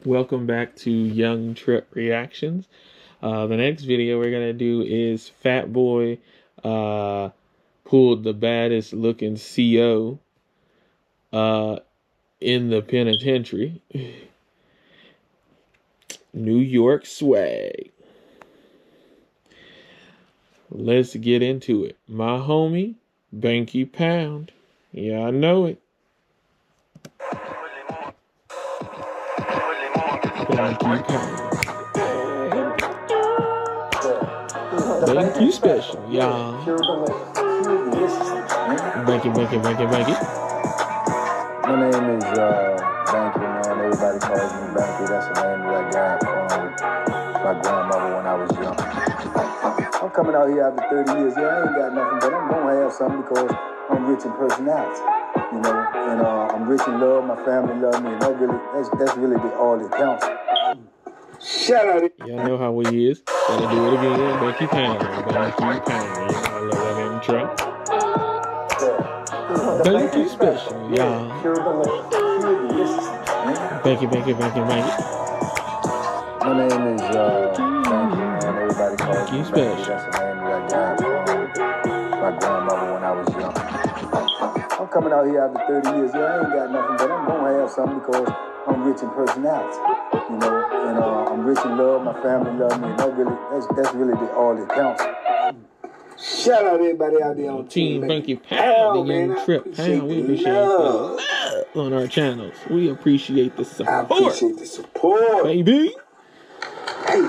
Welcome back to Young Trip Reactions. The next video we're gonna do is Fat Boy pulled the baddest looking CO in the penitentiary. New York swag. Let's get into it. My homie, Banky Pound. Yeah, I know it. Banky Pound. Banky special, y'all. Banky. My name is Banky, man. Everybody calls me Banky. That's the name that I got from my grandmother when I was young. I'm coming out here after 30 years. Yeah, I ain't got nothing, but I'm going to have something because I'm rich in personality, you know, and I'm rich in love. My family love me, and that's really all that counts. Shout out. Y'all know how he is. Gotta do it again. Banky Pound. Banky Pound. You know, I love that intro. Banky special, y'all. Banky. My name is Banky, man. Everybody calls me Banky. That's the name that I got from my grandmother when I was young. I'm coming out here after 30 years. Yeah, I ain't got nothing, but I'm going to have something because I'm rich in personality, you know, and I'm rich in love. My family love me, and that's really all that counts. Shout out everybody out there on Team Banky Pound, the Young Trip Pound. We appreciate the love on our channels. We appreciate the support. I appreciate the support, baby. Hey.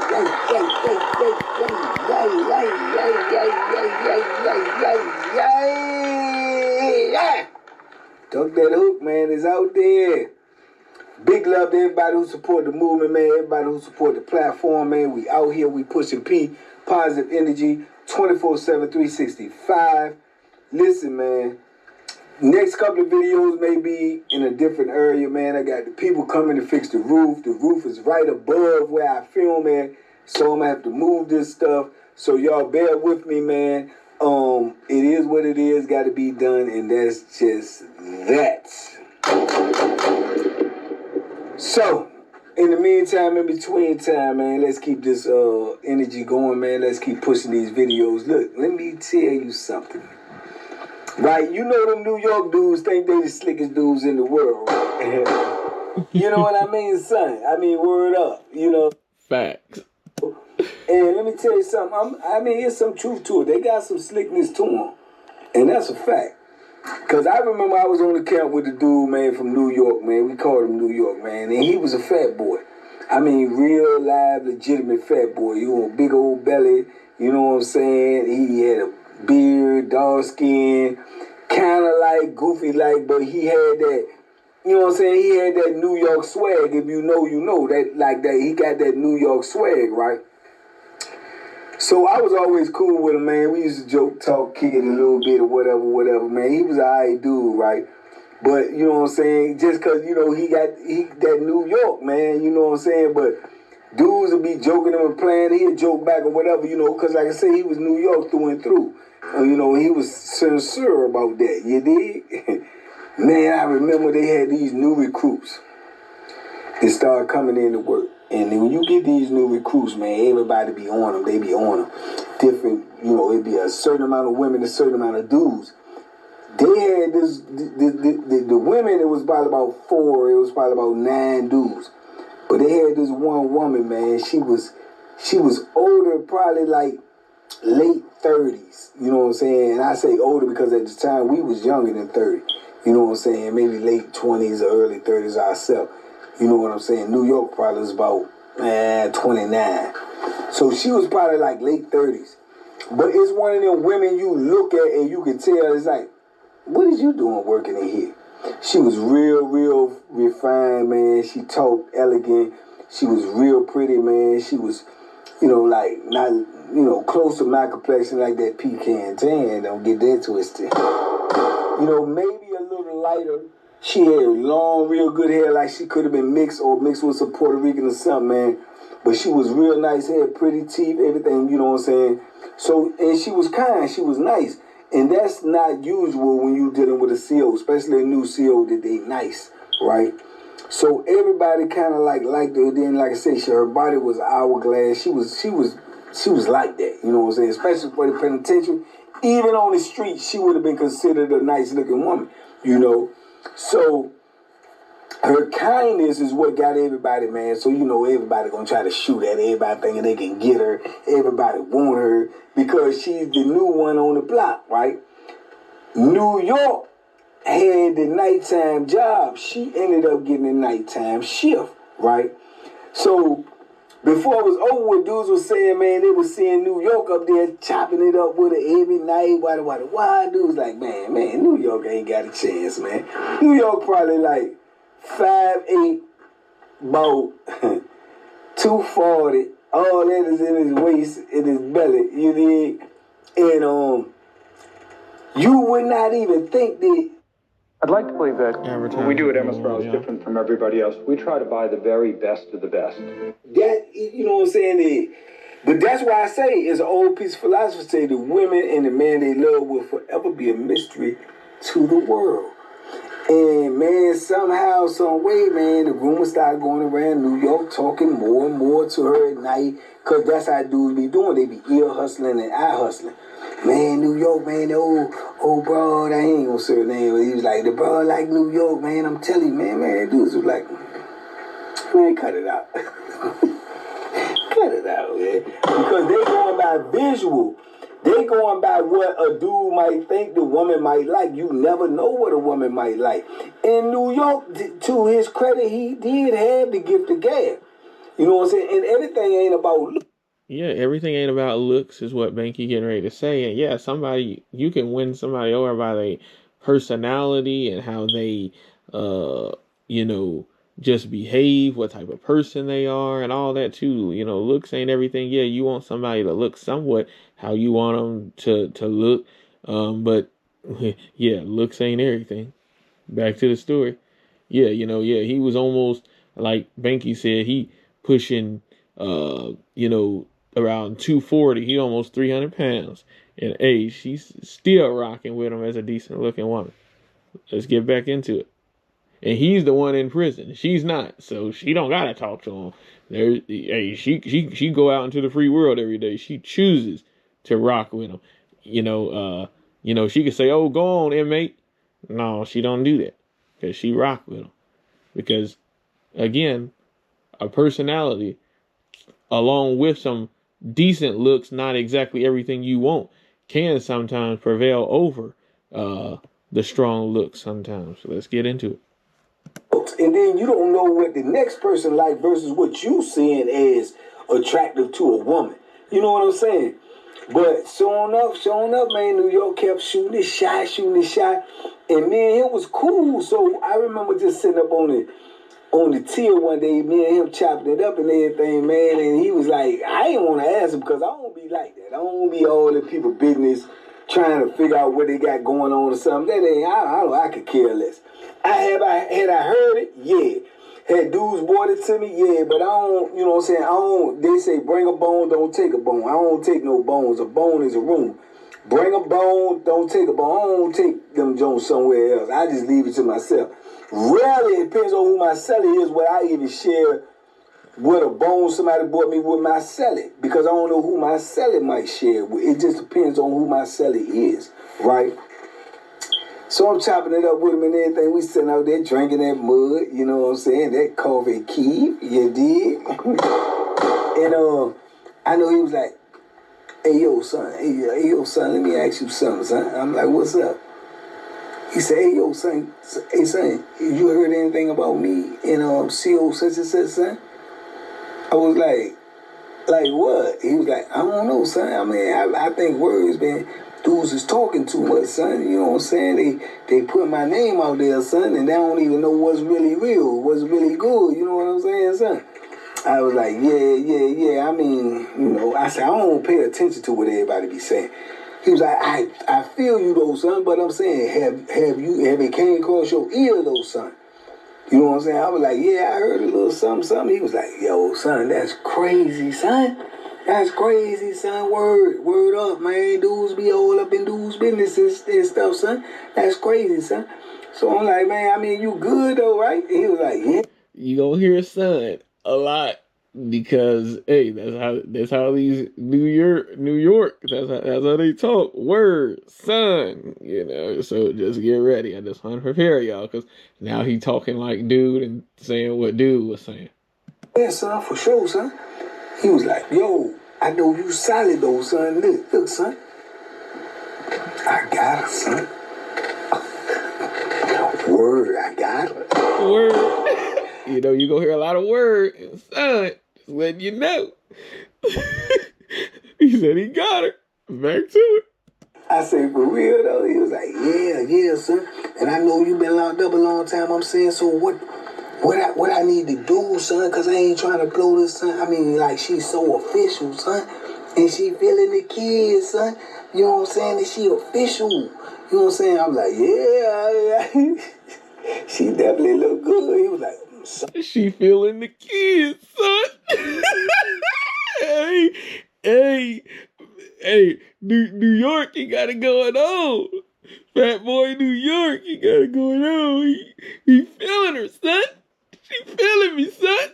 Duck that hook, man, is out there. Big love to everybody who support the movement, man. Everybody who support the platform, man. We out here, we pushing positive energy, 24/7, 365. Listen, man. Next couple of videos may be in a different area, man. I got the people coming to fix the roof. The roof is right above where I film at, so I'm gonna have to move this stuff. So y'all bear with me, man. It is what it is, got to be done, and that's just that. So, in the meantime, in between time, man, let's keep this energy going, man. Let's keep pushing these videos. Look, let me tell you something. Right, you know them New York dudes think they the slickest dudes in the world, right? You know what I mean, son? I mean, word up, you know. Facts. And let me tell you something. I mean, there's some truth to it. They got some slickness to them, and that's a fact. Because I remember I was on the camp with the dude, man, from New York, man. We called him New York, man, and he was a fat boy. I mean, real, live, legitimate fat boy. You know, big old belly, you know what I'm saying? He had a beard, dark skin, kind of like goofy like, but he had that, you know what I'm saying? He had that New York swag. If you know, you know that, like that. He got that New York swag, right? So I was always cool with him, man. We used to joke, talk, kick it a little bit or whatever, man. He was an alright dude, right? But you know what I'm saying? Just cause you know he that New York, man. You know what I'm saying? But dudes would be joking him and playing. He'd joke back or whatever, you know, because like I said, he was New York through and through. You know, he was sincere about that. You dig? Man, I remember they had these new recruits that started coming in to work. And then when you get these new recruits, man, everybody be on them. They be on them. Different, you know, it'd be a certain amount of women, a certain amount of dudes. They had the women, it was probably about 4, it was probably about 9 dudes. But they had this one woman, man, she was older, probably like late 30s, you know what I'm saying? And I say older because at the time we was younger than 30, you know what I'm saying? Maybe late 20s or early 30s ourselves, you know what I'm saying? New York probably was about 29. So she was probably like late 30s. But it's one of them women you look at and you can tell, it's like, what is you doing working in here? She was real refined, man. She talked elegant. She was real pretty, man. She was, you know, like not, you know, close to my complexion, like that pecan tan. Don't get that twisted. You know, maybe a little lighter. She had long, real good hair, like she could have been mixed with some Puerto Rican or something, man. But she was real nice hair, pretty teeth, everything, you know what I'm saying? So, and she was kind, she was nice. And that's not usual when you're dealing with a CO, especially a new CO that they nice, right? So everybody kind of liked her. Then, like I said, her body was hourglass. She was like that. You know what I'm saying? Especially for the penitentiary. Even on the street, she would have been considered a nice looking woman. You know, so her kindness is what got everybody, man. So, you know, everybody gonna try to shoot at her. Everybody thinking they can get her. Everybody want her because she's the new one on the block, right? New York had the nighttime job. She ended up getting a nighttime shift, right? So before it was over with, dudes was saying, man, they was seeing New York up there chopping it up with her every night. Why? Dudes like, man, New York ain't got a chance, man. New York probably like 5'8", about 240. All that is in his waist, in his belly, you dig? And you would not even think that. I'd like to believe that what we do at MSR is different from everybody else. We try to buy the very best of the best. That, you know what I'm saying? But that's why I say it's an old piece of philosophy. Say the women and the man they love will forever be a mystery to the world. And man, somehow, some way, man, the rumors started going around New York, talking more and more to her at night, because that's how dudes be doing. They be ear hustling and eye hustling. Man, New York, man, the old broad, I ain't gonna say her name, but he was like, the broad like New York, man, I'm telling you, man, dudes was like, man, cut it out. Cut it out, man. Because they going by visual. They going by what a dude might think the woman might like. You never know what a woman might like. In New York, to his credit, he did have the gift of gab. You know what I'm saying? And everything ain't about look. Yeah, everything ain't about looks is what Banky getting ready to say. And yeah, you can win somebody over by their personality and how they, just behave, what type of person they are and all that too. You know, looks ain't everything. Yeah, you want somebody to look somewhat how you want them to look. But yeah, looks ain't everything. Back to the story. Yeah, he was almost like Banky said, he pushing, around 240. He almost 300 pounds. And hey, she's still rocking with him as a decent looking woman. Let's get back into it. And he's the one in prison. She's not, so she don't gotta talk to him. She go out into the free world every day. She chooses to rock with him. She could say, "Oh, go on, inmate." No, she don't do that because she rock with him. Because again, a personality along with some decent looks, not exactly everything you want, can sometimes prevail over the strong looks sometimes. So let's get into it. And then you don't know what the next person like versus what you seeing as attractive to a woman. You know what I'm saying? But showing up, man, New York kept shooting his shot. And man, it was cool. So I remember just sitting up on the tier one day, me and him chopping it up and everything, man. And he was like, I didn't want to ask him because I don't be like that. I don't be all in people's business trying to figure out what they got going on or something. That ain't, I could care less. Had I heard it? Yeah. Had dudes brought it to me? Yeah. But I don't, you know what I'm saying? They say bring a bone, don't take a bone. I don't take no bones. A bone is a room. Bring a bone, don't take a bone. I don't take them Jones somewhere else. I just leave it to myself. Rarely, it depends on who my seller is, where I even share what a bone somebody brought me with my seller. Because I don't know who my seller might share with. It just depends on who my seller is, right? So I'm chopping it up with him and everything. We sitting out there drinking that mud, you know what I'm saying? That coffee key, you dig? And I know he was like, hey, yo, son, let me ask you something, son. I'm like, what's up? He said, hey, yo, son, you heard anything about me and CO such and such, son? I was like what? He was like, I don't know, son. I mean, I think words, man, dudes is talking too much, son. You know what I'm saying? They put my name out there, son, and they don't even know what's really real, what's really good. You know what I'm saying, son? I was like, yeah. I mean, I said, I don't pay attention to what everybody be saying. He was like, I feel you though, son, but I'm saying, have it came across your ear though, son? You know what I'm saying? I was like, yeah, I heard a little something. He was like, yo, son, that's crazy, son. That's crazy, son. Word up, man. Dudes be all up in dudes' business and stuff, son. That's crazy, son. So I'm like, man, I mean, you good though, right? And he was like, yeah. You gonna hear son a lot because hey, that's how these New York that's how they talk. Word, son, So just get ready. I just want to prepare y'all because now he talking like dude and saying what dude was saying. Yeah, son, for sure, son. He was like, yo, I know you solid though, son. Look, son. I got her, son. Word, I got her. Word. You gonna hear a lot of word, son. Just letting you know. He said he got her. Back to it. I said, for real though? He was like, yeah, son. And I know you been locked up a long time. I'm saying, so what I need to do, son? Because I ain't trying to blow this, son. I mean, like, she's so official, son. And she feeling the kids, son. You know what I'm saying? And she official. You know what I'm saying? I'm like, yeah. She definitely look good. He was like, son. She feeling the kids, son. hey, New York, he got it going on. Fat boy New York, he got it going on. He feeling her, son. She feeling me, son.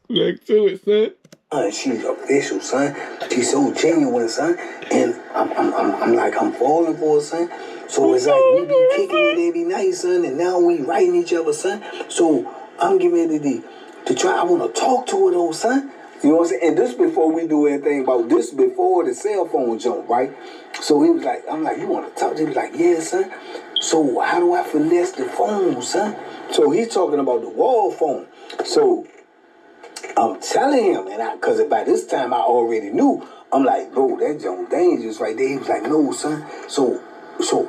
Back to it, son. She's official, son. She's so genuine, son. And I'm falling for her, son. So it's like we be kicking it every night, son. And now we writing each other, son. So I'm getting ready to try. I want to talk to her, though, son. You know what I'm saying? And this before we do anything about this, before the cell phone jump, right? So he was like, I'm like, you want to talk to him? He was like, yeah, son. So how do I finesse the phone, son? So he's talking about the wall phone. So I'm telling him, and because by this time I already knew, I'm like, bro, that junk dangerous right there. He was like, no, son. So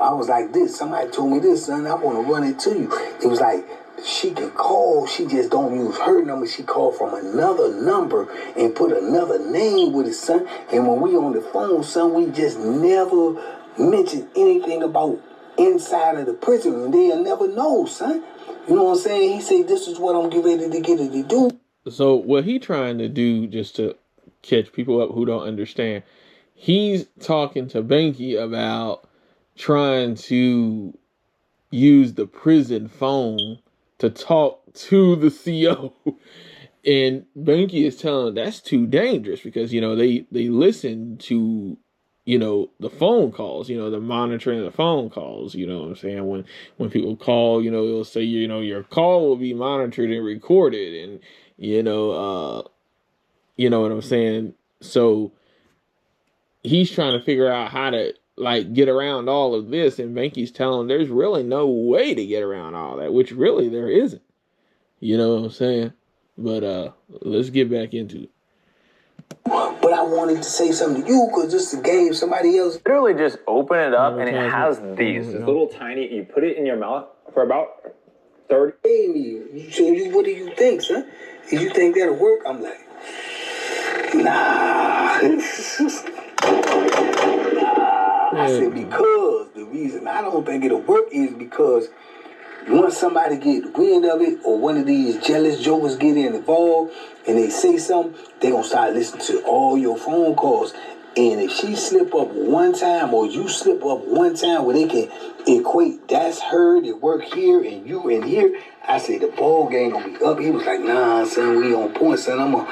I was like this. Somebody told me this, son. I want to run it to you. It was like, she can call. She just don't use her number. She called from another number and put another name with it, son. And when we on the phone, son, we just never mention anything about inside of the prison. And they'll never know, son. You know what I'm saying? He said, this is what I'm getting ready to get it to do. So what he trying to do, just to catch people up who don't understand, he's talking to Banky about trying to use the prison phone to talk to the CO. And Banky is telling him that's too dangerous because, they listen to, the phone calls, the monitoring of the phone calls, you know what I'm saying? When people call, it'll say, your call will be monitored and recorded and, you know what I'm saying? So he's trying to figure out how to get around all of this, and Banky's telling him there's really no way to get around all that, which really there isn't. You know what I'm saying? But let's get back into it. But I wanted to say something to you because this is a game somebody else. Literally just open it up and it has these. This little tiny, you put it in your mouth for about 30. You say, what do you think, son? If you think that'll work, I'm like, nah. I said, because the reason I don't think it'll work is because once somebody get wind of it or one of these jealous jokers get involved and they say something, they gonna start listening to all your phone calls. And if she slip up one time or you slip up one time where they can equate that's her that work here and you in here, I say the ball game gonna be up. He was like, nah, son, we on point, son. I'm a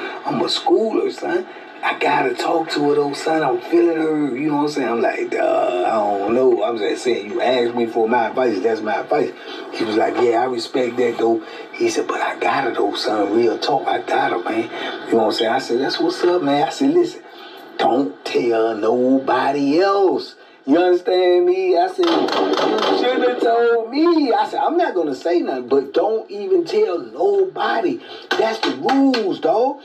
schooler, son. I gotta talk to her though, son. I'm feeling her. You know what I'm saying? I'm like, I don't know. I was just saying, you asked me for my advice. That's my advice. He was like, yeah, I respect that though. He said, but I got her though, son. Real talk. I got her, man. You know what I'm saying? I said, that's what's up, man. I said, listen, don't tell nobody else. You understand me? I said, you should have told me. I said, I'm not going to say nothing, but don't even tell nobody. That's the rules, dog.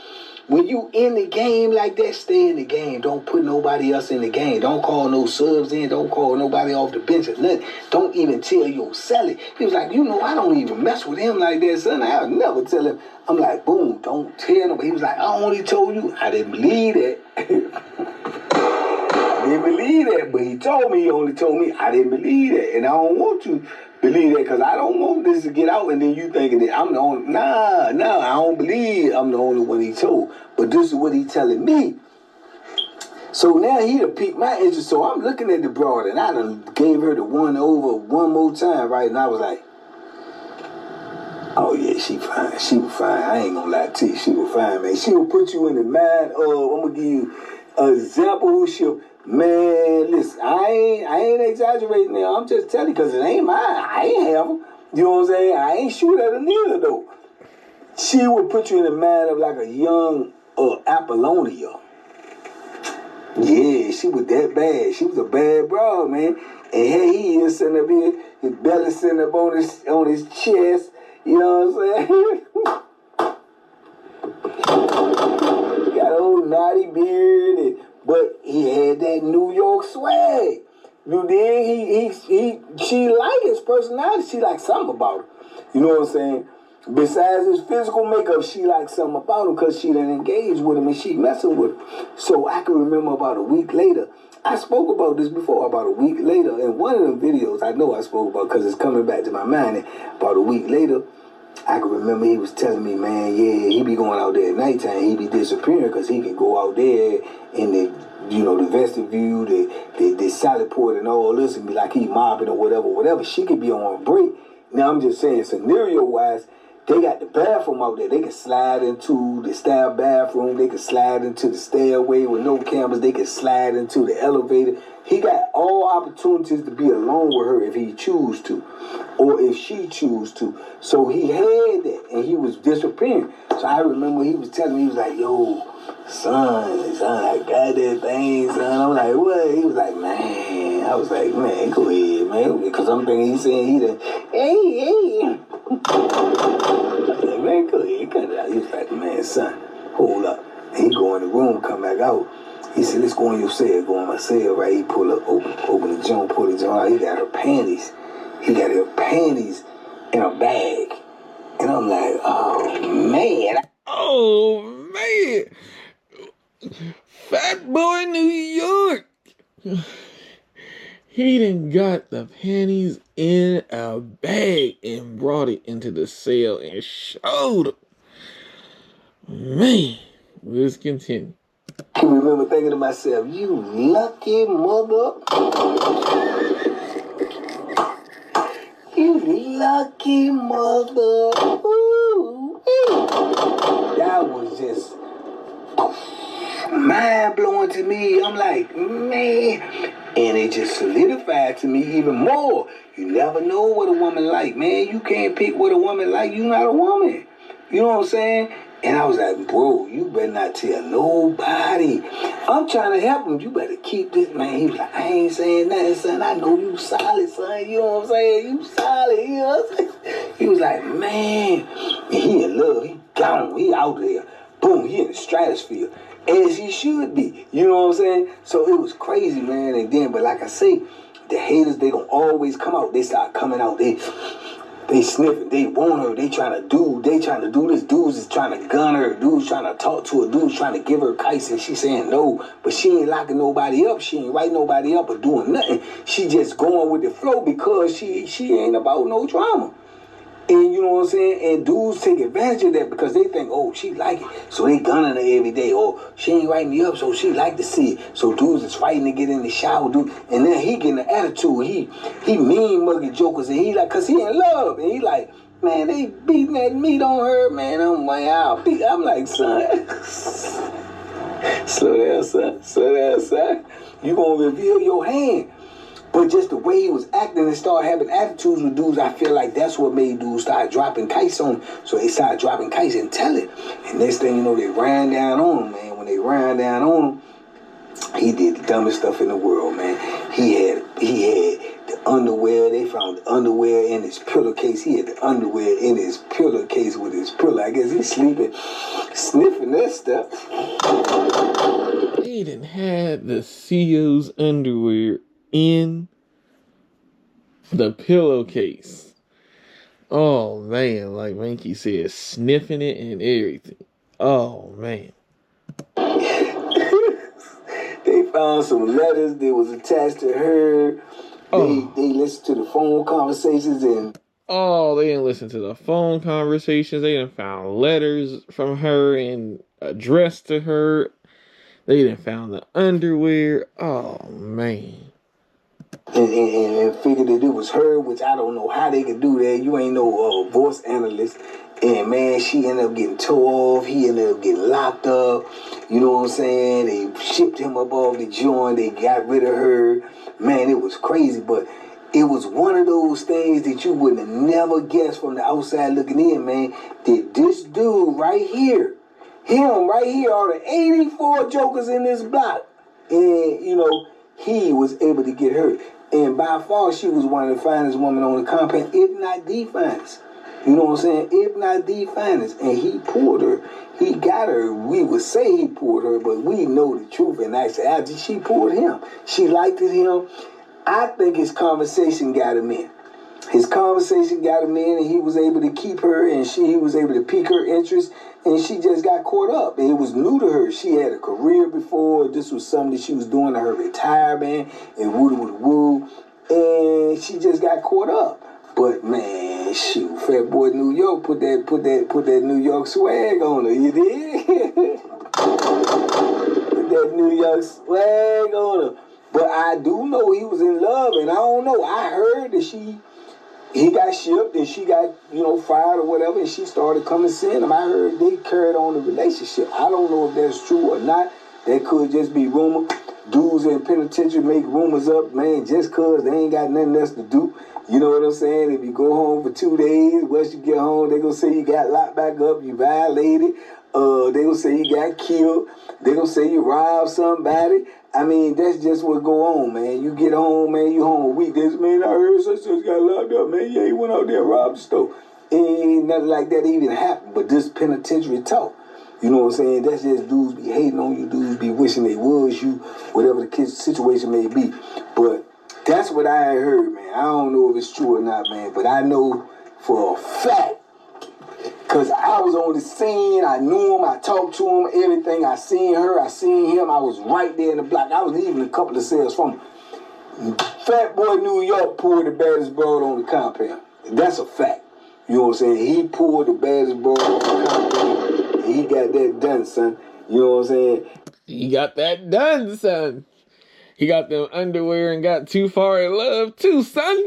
When you in the game like that, stay in the game. Don't put nobody else in the game. Don't call no subs in. Don't call nobody off the bench or nothing. Don't even tell your celly. He was like, I don't even mess with him like that, son. I'll never tell him. I'm like, boom, don't tell him. He was like, I only told you. I didn't believe that. I didn't believe that, but he told me, he only told me. I didn't believe that, and I don't want you to believe that because I don't want this to get out and then you thinking that I'm the only. Nah, I don't believe I'm the only one he told, but this is what he telling me. So now he done piqued my interest, so I'm looking at the broad, and I done gave her the one over one more time, right, and I was like, Oh yeah, she fine. She was fine. I ain't gonna lie to you. She was fine, man. She will put you in the mind of. I'm gonna give you an example. Man, listen. I ain't exaggerating now. I'm just telling you because it ain't mine. I ain't have her. You know what I'm saying? I ain't shoot at her neither though. She would put you in the mind of like a young Apollonia. Yeah, she was that bad. She was a bad broad, man. And here he is sitting up here, his belly sitting up on his chest. You know what I'm saying? Got an old naughty beard, but he had that New York swag. You dig? She liked his personality. She liked something about him. You know what I'm saying? Besides his physical makeup, she liked something about him because she didn't engage with him and she messing with him. So I can remember about a week later, I spoke about this before, about a week later, in one of them videos I know I spoke about because it's coming back to my mind. And about a week later, I can remember he was telling me, man, yeah, he be going out there at nighttime, he be disappearing because he can go out there in the vestibule, the salad port and all this and be like he mopping or whatever. She could be on a break. Now I'm just saying, scenario-wise, they got the bathroom out there. They can slide into the staff bathroom. They can slide into the stairway with no cameras. They can slide into the elevator. He got all opportunities to be alone with her if he choose to, or if she choose to. So he had that, and he was disappearing. So I remember he was telling me, he was like, yo, son, I got that thing, son. I'm like, what? He was like, man. I was like, man, go ahead, man. Because I'm thinking he's saying he done, hey. I was like, man, go ahead, cut it out. He was like, man, son, hold up. And he go in the room, come back out. He said, let's go in your cell. Go in my cell, right? He pull up, open the joint, pull the joint out. He got her panties. He got her panties in a bag. And I'm like, oh, man. Oh, man. Fat boy New York. He done got the panties in a bag and brought it into the cell and showed them. Man, let's continue. I remember thinking to myself, you lucky mother. You lucky mother. Ooh. That was just mind-blowing to me. I'm like, man. And it just solidified to me even more. You never know what a woman like, man. You can't pick what a woman like. You not a woman. You know what I'm saying? And I was like, bro, you better not tell nobody. I'm trying to help him. You better keep this, man. He was like, I ain't saying nothing, son. I know you solid, son. You know what I'm saying? You solid. You know what I'm saying? He was like, man. And he in love. He gone. He out there. Boom. He in the stratosphere. As he should be. You know what I'm saying? So it was crazy, man. And then, but like I say, the haters, they gonna always come out. They start coming out. They sniffing. They want her. They trying to do this. Dudes is trying to gun her. Dudes trying to talk to her. Dudes trying to give her kites. And she saying no. But she ain't locking nobody up. She ain't writing nobody up or doing nothing. She just going with the flow because she ain't about no drama. And you know what I'm saying? And dudes take advantage of that because they think, oh, she like it. So they gunning her every day. Oh, she ain't writing me up, so she like to see it. So dudes is fighting to get in the shower, dude. And then he getting the attitude. He mean mugging jokers. And he like, because he in love. And he like, man, they beating that meat on her, man. I'm like, I'm like, son. Slow down, son. Slow down, son. You going to reveal your hand. But just the way he was acting and started having attitudes with dudes, I feel like that's what made dudes start dropping kites on him. So they started dropping kites and tell it. And next thing you know, they ran down on him, man. When they ran down on him, he did the dumbest stuff in the world, man. He had the underwear. They found the underwear in his pillowcase. He had the underwear in his pillowcase with his pillow. I guess he's sleeping, sniffing that stuff. They done had the CEO's underwear in the pillowcase. Oh man, like Banky said, sniffing it and everything. Oh man. They found some letters that was attached to her. They listened to the phone conversations and they didn't listen to the phone conversations. They done found letters from her and addressed to her. They done found the underwear. Oh man. and figured that it was her, which I don't know how they could do that. You ain't no voice analyst. And man, she ended up getting tore off. He ended up getting locked up. You know what I'm saying? They shipped him up off the joint. They got rid of her. Man, it was crazy. But it was one of those things that you would have never guessed from the outside looking in, man. That this dude right here, him right here, are the 84 jokers in this block. And, you know, he was able to get her. And by far, she was one of the finest women on the compound, if not the finest. You know what I'm saying? If not the finest. And he pulled her. He got her. We would say he pulled her, but we know the truth. And actually, she pulled him. She liked him. I think his conversation got him in. His conversation got him in, and he was able to keep her, and he was able to pique her interest, and she just got caught up. And it was new to her. She had a career before. This was something that she was doing to her retirement, and woo. And she just got caught up. But man, shoot, Fat Boy New York put that New York swag on her. You did? Put that New York swag on her. But I do know he was in love, and I don't know. I heard that he got shipped and she got, fired or whatever, and she started coming seeing him. I heard they carried on the relationship. I don't know if that's true or not. That could just be rumor. Dudes in penitentiary make rumors up, man, just because they ain't got nothing else to do. You know what I'm saying? If you go home for 2 days, once you get home, they gonna say you got locked back up, you violated. They gonna say you got killed. They gonna say you robbed somebody. I mean, that's just what go on, man. You get home, man, you home a week. This man, I heard such got locked up, man. Yeah, he went out there and robbed the store. Ain't nothing like that even happened, but this penitentiary talk. You know what I'm saying? That's just dudes be hating on you, dudes be wishing they was you, whatever the situation may be. But that's what I heard, man. I don't know if it's true or not, man, but I know for a fact, because I was on the scene, I knew him, I talked to him, everything. I seen her, I seen him, I was right there in the block. I was even a couple of cells from him. Fat Boy New York pulled the baddest broad on the compound. That's a fact. You know what I'm saying? He pulled the baddest broad on the compound, and he got that done, son. You know what I'm saying? He got that done, son. He got them underwear and got too far in love, too, son.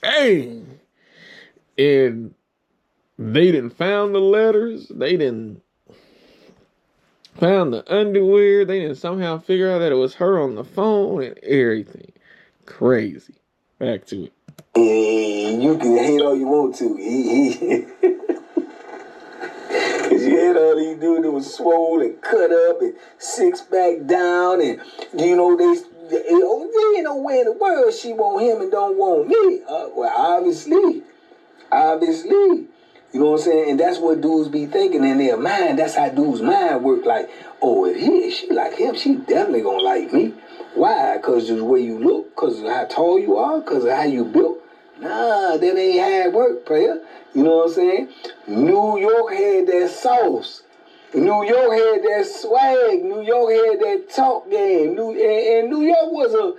Dang. And they done found the letters. They done found the underwear. They didn't somehow figure out that it was her on the phone and everything. Crazy. Back to it. And you can hate all you want to. Because you had all these dudes that was swole and cut up and six back down. And, they ain't no way in the world she want him and don't want me. Well, obviously. You know what I'm saying? And that's what dudes be thinking in their mind. That's how dudes' mind work. Like, oh, if she like him, she definitely gonna like me. Why? Because of the way you look? Because of how tall you are? Because of how you built? Nah, that ain't how it work, player. You know what I'm saying? New York had that sauce. New York had that swag. New York had that talk game. And New York was a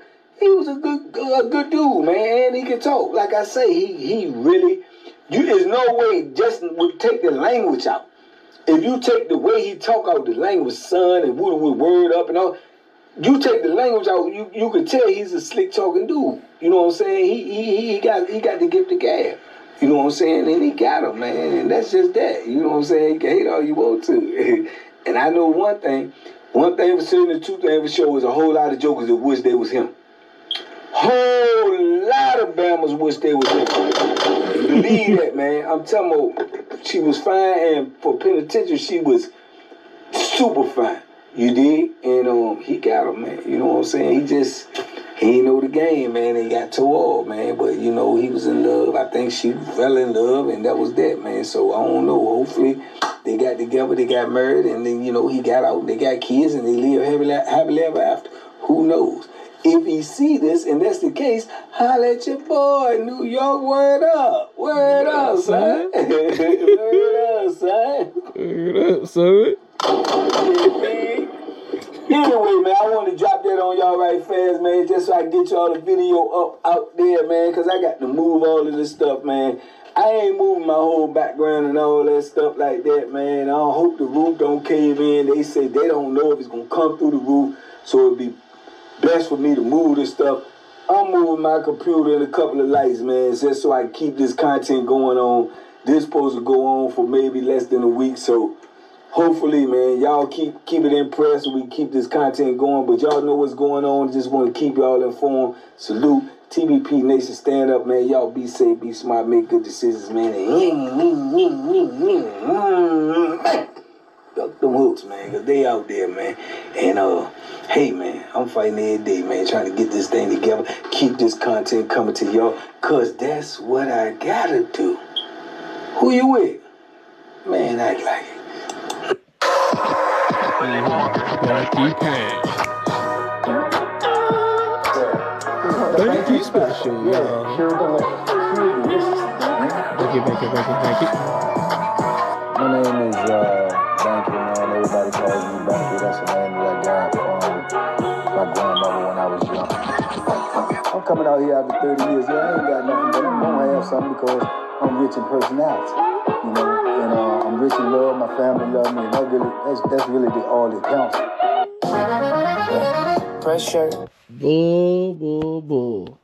good dude, man. And he could talk. Like I say, he really. There's no way Justin would take the language out. If you take the way he talk out, the language, son, and would word up and all, you take the language out, you can tell he's a slick talking dude. You know what I'm saying? He got the gift of gab. You know what I'm saying? And he got him, man. And that's just that. You know what I'm saying? You can hate all you want to. And I know one thing for certain, the two things for sure is a whole lot of jokers that wish they was him. Whole lot of Bammers wish they was him. Believe that, man. I'm telling you, she was fine, and for penitentiary, she was super fine. You dig? And he got her, man. You know what I'm saying? He ain't know the game, man. He got too old, man. But, he was in love. I think she fell in love, and that was that, man. So, I don't know. Hopefully, they got together, they got married, and then, he got out, they got kids, and they live happily ever after. Who knows? If he see this, and that's the case, holla at your boy, New York, word up. Word up, son. Word up, son. Word up, son. Anyway, man, I want to drop that on y'all right fast, man, just so I can get y'all the video up out there, man, because I got to move all of this stuff, man. I ain't moving my whole background and all that stuff like that, man. I hope the roof don't cave in. They say they don't know if it's going to come through the roof, so it'll be best for me to move this stuff. I'm moving my computer and a couple of lights, man, just so I can keep this content going on. This supposed to go on for maybe less than a week, so hopefully, man, y'all keep it impressed and we keep this content going. But y'all know what's going on. Just want to keep y'all informed. Salute. TBP Nation, stand up, man. Y'all be safe, be smart, make good decisions, man. Duck them hooks, man, because they out there, man. And, hey, man, I'm fighting every day, man, trying to get this thing together. Keep this content coming to y'all, because that's what I got to do. Who you with? Man, act like it. Banky Pound. Banky special, y'all. Banky. My name is Banky, man. Everybody calls me Banky. That's the name that I got from my grandmother when I was young. I'm coming out here after 30 years. Yeah, I ain't got nothing, but I'm gonna have something because I'm rich in personality. You know, and I'm rich in love. My family love me, and that's really all that counts. Pressure. Bull.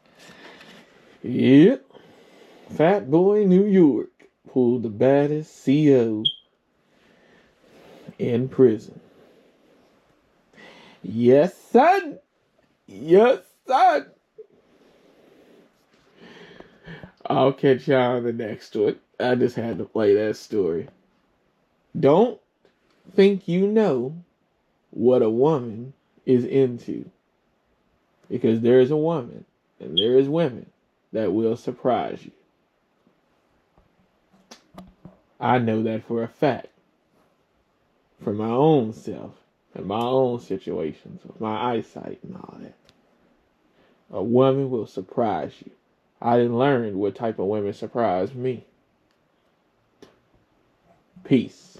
Yep. Fat Boy New York pulled the baddest CO in prison. Yes, son. I'll catch y'all on the next one. I just had to play that story. Don't think you know what a woman is into. Because there is a woman and there is women that will surprise you. I know that for a fact. For my own self and my own situations with my eyesight and all that. A woman will surprise you. I didn't learn what type of women surprise me. Peace.